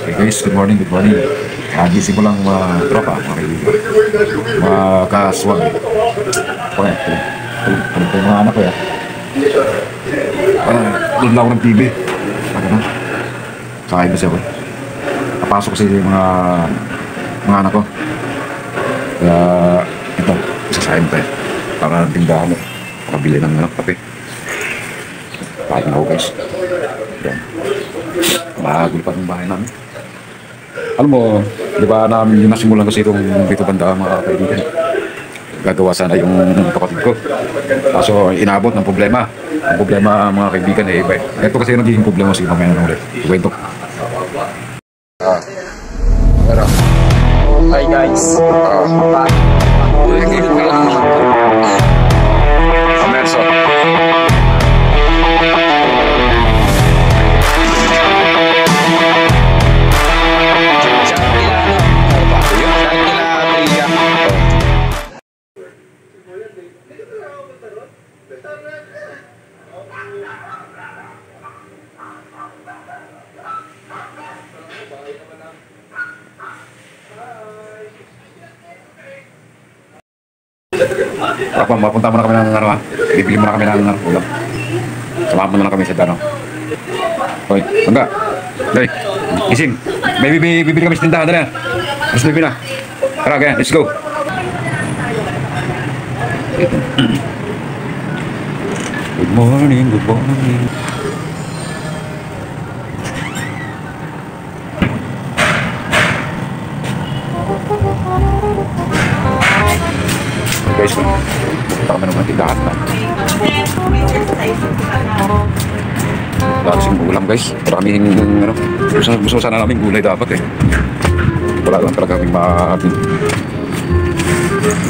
Okay guys, good morning, good morning. Gising ko lang mga tropa, mga kaibigan. Mga kaswag. Okay, tulog ko yung mga anak ko ya. Tulog lang ako ng TV. Ano na? Sakain kasi ako. Napasok kasi yung mga anak ko. Kaya ito, isasahin tayo. Para tindahan mo. Makabili ng kape. Kain na ako guys. Yan. Mahagul pa ng bahay namin. Alam mo, di ba namin yung nasimulan kasi itong dito banda mga kaibigan. Gagawa sana yung kapatid ko. Kaso inabot ng problema. Ang problema mga kaibigan eh iba. Ito kasi yung nagiging problema sa ibang mga ulit. Ikwento. Hi guys. Amerso. Kapag mapunta mo na kami ng bibili mo na kami ng ulam. Samahan mo na lang kami sa dano. Hoy, Mangga. Dali, gising. May bibili kami sa tindahan. Dali na. Let's bibili na. Tara, kaya, let's go. Good morning, good morning. Guys, pupunta kami ng mga tindahan na. Wala kasing ulam guys. Para kaming, gusto sana namin gulay dapat eh. Wala lang talaga kaming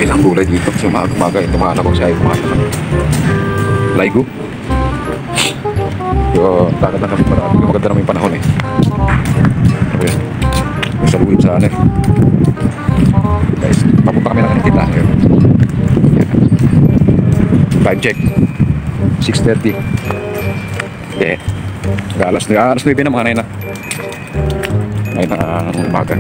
ilang gulay dito. Kasi umaga-umaga eh. Tumahan ako siya eh. Tumahan naman. Laigo. Yung dagat na kami marami. Yung maganda naman yung panahon eh. Okay. Masaluhin sana eh. Guys, papunta kami ng tindahan. Time check 6:30. Yeah. Alas 9 na mga na. Ngayon na umaga.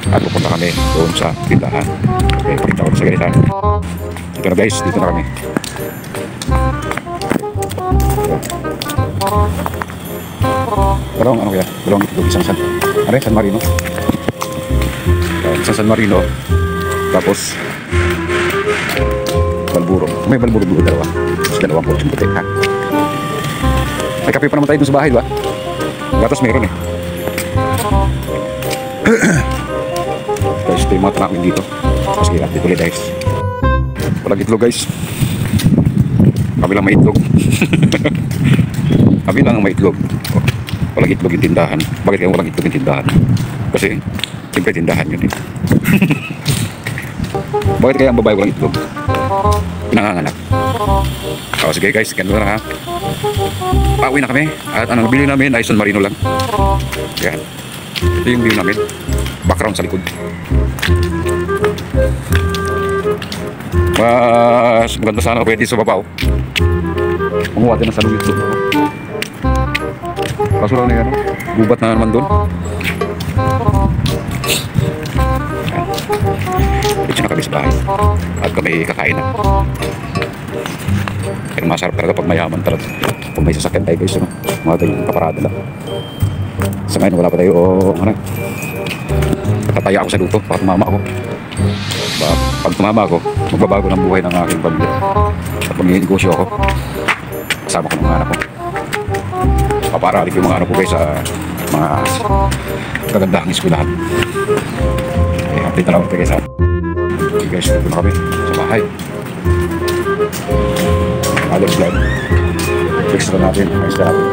At pupunta kami doon sa tindahan. Okay, pakita ko sa ganito. Dito na guys, dito na kami. Dalawang ano kaya? Dalawang ito, isang San Marino. Isang San Marino. Tapos Balburo. May balburo dalawa. Tapos dalawang portion puti ha. May kape pa naman tayo dun sa bahay, diba? Gatas meron eh. Guys, ito yung mga tanawin dito. Tapos kaya dito ulit guys. Walang itlog guys. Kami lang may itlog. Kami lang may itlog. Walang itlog yung tindahan. Bakit kaya walang itlog yung tindahan? Kasi siyempre tindahan yun eh. Bakit kaya ang babae walang itlog? Pinanganganak. O sige guys, ganun na ha. Pauwi na kami. At ang bili namin ay San Marino lang. Yan. Ito yung view namin. Background sa likod. Mas maganda sana pwede sa babaw. Manguha din ng saluyot doon. Kaso lang na yan. Gubat na naman doon. Dito na kami sa bahay. At kami kakain na. Pero masarap talaga pag mayaman talaga. Kung may sasakyan tayo guys, mga tayong kaparada lang. Sa ngayon wala pa tayo tataya ako sa luto para tumama ako. Pag tumama ako, magbabago ng buhay ng aking pamilya. At mag-negosyo ako, kasama ko ng mga anak ko. Paparalik yung mga anak ko guys sa mga kagandahang eskwelahan. Update na lang ito guys ha. Okay guys, dito na kami sa bahay. Alex vlog. Fix na natin. Ayos na natin.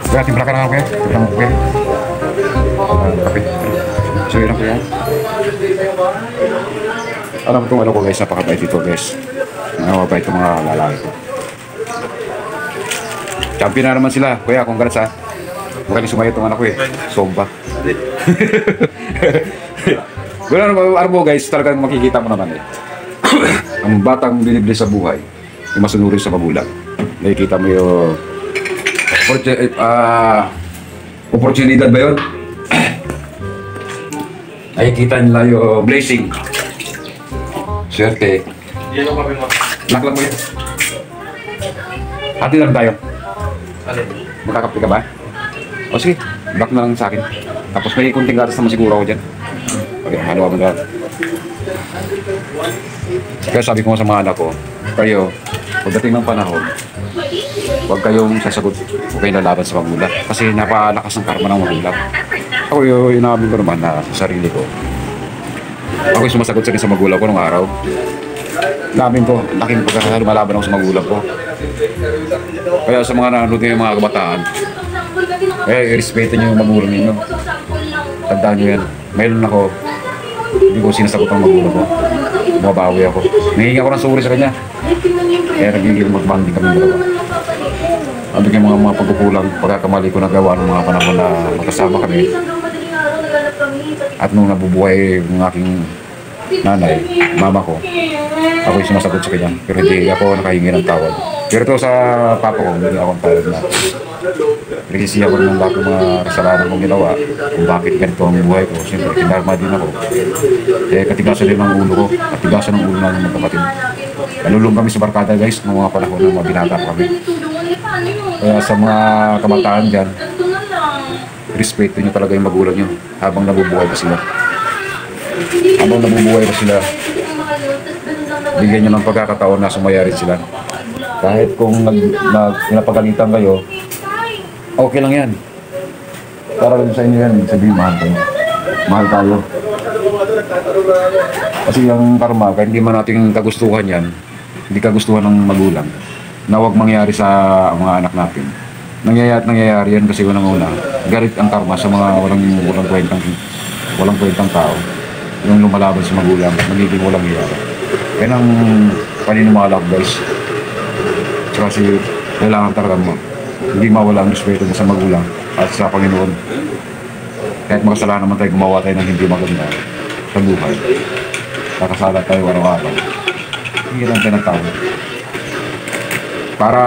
Kaya timpla ka na ako kaya. Timpla mo ko kaya. Kape. So yun lang kaya. Alam itong ano ko guys. Napakabait ito guys. Napakabait itong mga lalaki ko. Champion na naman sila. Kuya, congrats ha. Magaling sumayo itong anak ko eh. Somba. Ano mo guys, talagang makikita mo naman eh. Ang batang binibili sa buhay, yung masunurin sa magulang. nakikita mo yung oportunidad ba yun? Nakikita nila yung blessing. Swerte. Yan ang kami mo. Lock lang mo yan. Hati lang tayo. Alin? Magkakape ka ba? O sige, back na lang sa akin. Tapos may kunting gatas naman siguro ako dyan. Okay, halo mo na. Kaya sabi ko sa mga anak ko, kayo, pagdating ng panahon, huwag kayong sasagot, huwag kayong lalaban sa magulang. Kasi napalakas ng karma ng magulang. Ako yung inamin ko naman na sa sarili ko. Ako yung sumasagot sa magulang ko nung araw. Namin ko, laking pagkakasal, lumalaban ako sa magulang ko. Kaya sa mga nanonood ng mga kabataan, i-respeto nyo yung magulang ninyo. Tandaan nyo yan. Mayroon ako, hindi ko sinasagot ang magulang ko. Bumabawi ako. Nahingi ako ng sorry sa kanya. Kaya nagiging magbanding kami dalawa. Ano yung mga pagkukulang, pagkakamali ko nagawa ng mga panahon na magkasama kami. At nung nabubuhay yung aking nanay, mama ko, ako yung sumasagot sa kanya. Pero hindi ako nakahingi ng tawad. Pero ito sa papa ko, hindi ako ang tawad na nagsisiya ko ng lahat ng mga kasalanan kong ginawa kung bakit ganito ang buhay ko. Siyempre, kinarma din ako. Eh, katigasan din ang ulo ko. Katigasan ang ulo ng mga kapatid. Nalulong kami sa barkada guys, ng mga panahon na mabinata pa kami. Kaya sa mga kabataan dyan, respeto nyo talaga yung magulang nyo habang nabubuhay pa sila. Habang nabubuhay pa sila, bigyan nyo ng pagkakataon na sumaya rin sila. Kahit kung pinapagalitan kayo, okay lang yan. Para rin sa inyo yan, sabihin mahal kayo. Mahal tayo. Kasi yung karma, kahit hindi man natin kagustuhan yan, hindi kagustuhan ng magulang, na huwag mangyari sa mga anak natin. Nangyayari yan kasi unang-una, galit ang karma sa mga walang kwentang tao. Yung lumalaban sa magulang, magiging walang iyara. Yan ang paninumala ko guys. Kasi kailangan talaga mo hindi mawala ang respeto sa magulang at sa Panginoon. Kahit makasalanan naman tayo, gumawa tayo ng hindi maganda sa buhay. Kakasala tayo araw-araw. Hindi lang tayo ng tao. Para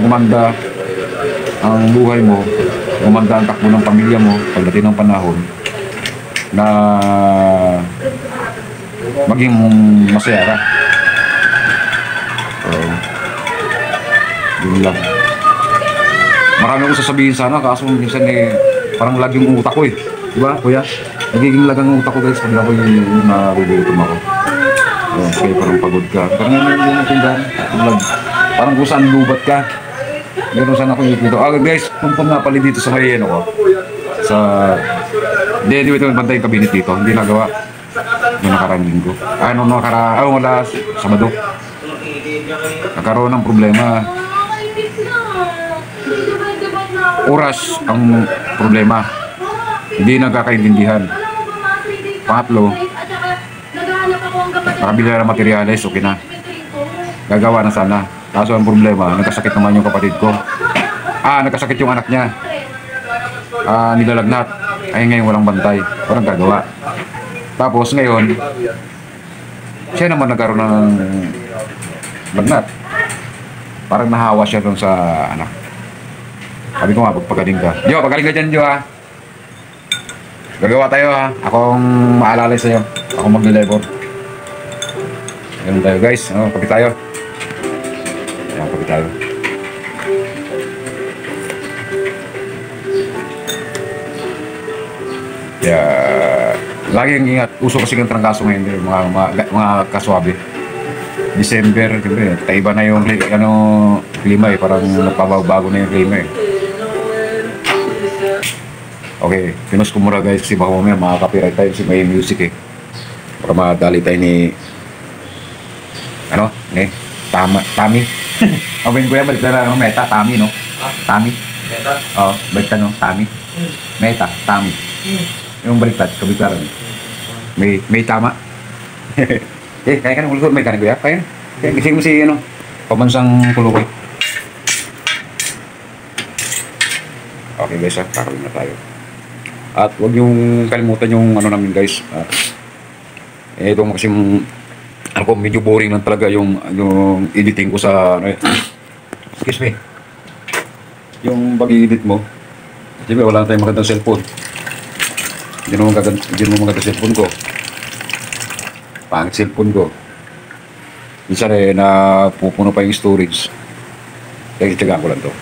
gumanda ang buhay mo, gumanda ang takbo ng pamilya mo pagdating ng panahon na maging masaya ka. So, yun lang. Marami akong sasabihin sana, kaso minsan parang lag yung utak ko Diba, kuya? Nagiging lag ang utak ko guys, pag ako yung nagugutom ako. Kaya parang pagod ka. Parang yung tindahan, lag. Parang kung saan lubat ka. Meron sana akong dito. Guys, kumpong nga pala dito sa may ko. Sa... Hindi, ito bantay yung kabinet dito. Hindi nagawa. Yung nakarang linggo. Wala, Sabado. Nagkaroon ng problema. Oras ang problema. Hindi nagkakaintindihan. Pangatlo, nakabili na materyales, okay na. Gagawa na sana. Kaso ang problema, nagkasakit naman yung kapatid ko. Nagkasakit yung anak niya. Nilalagnat. Ay ngayon walang bantay. Walang gagawa. Tapos ngayon, siya naman nagkaroon ng lagnat. Parang nahawa siya doon sa anak. Sabi ko nga, pagpagaling ka. Jo, pagaling ka dyan, Jo, ha? Gagawa tayo, ha? Akong maalalay sa'yo. Ako mag-labor. Ganun tayo, guys. Kapit tayo. Ayan, kapit tayo. Kaya, laging ingat. Uso kasi ng trangkaso ngayon, mga kaswabe. December, taiba na yung klima parang nagpabago na yung klima Okay, pinos ko muna guys kasi baka mamaya makaka-copyright tayo kasi may music Baka madali tayo ni Tami. Awin ko yan, balik na Meta, Tami, no? Tami? Meta? Oo, balik no? Tami? Meta, Tami. Yung baliktad, kabitaran. May tama. Kaya ka ng ulo, may kanin ko ya? Kaya gising mo si pamansang kulukoy. Okay guys, kakaroon na tayo. At huwag yung kalimutan yung namin guys. Ito kasi medyo boring lang talaga yung editing ko sa Excuse me. Yung pag-i-edit mo, siyempre wala na tayong magandang cellphone. Hindi naman magandang cellphone ko. Pangit cellphone ko. Minsan napupuno pa yung storage. Kaya itsagaan ko lang to.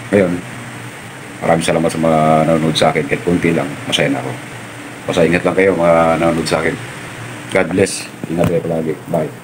Ngayon, maraming salamat sa mga nanonood sa akin. Kahit kunti lang, masaya na ako. Basta ingat lang kayo mga nanonood sa akin. God bless. Ingat kayo palagi. Bye.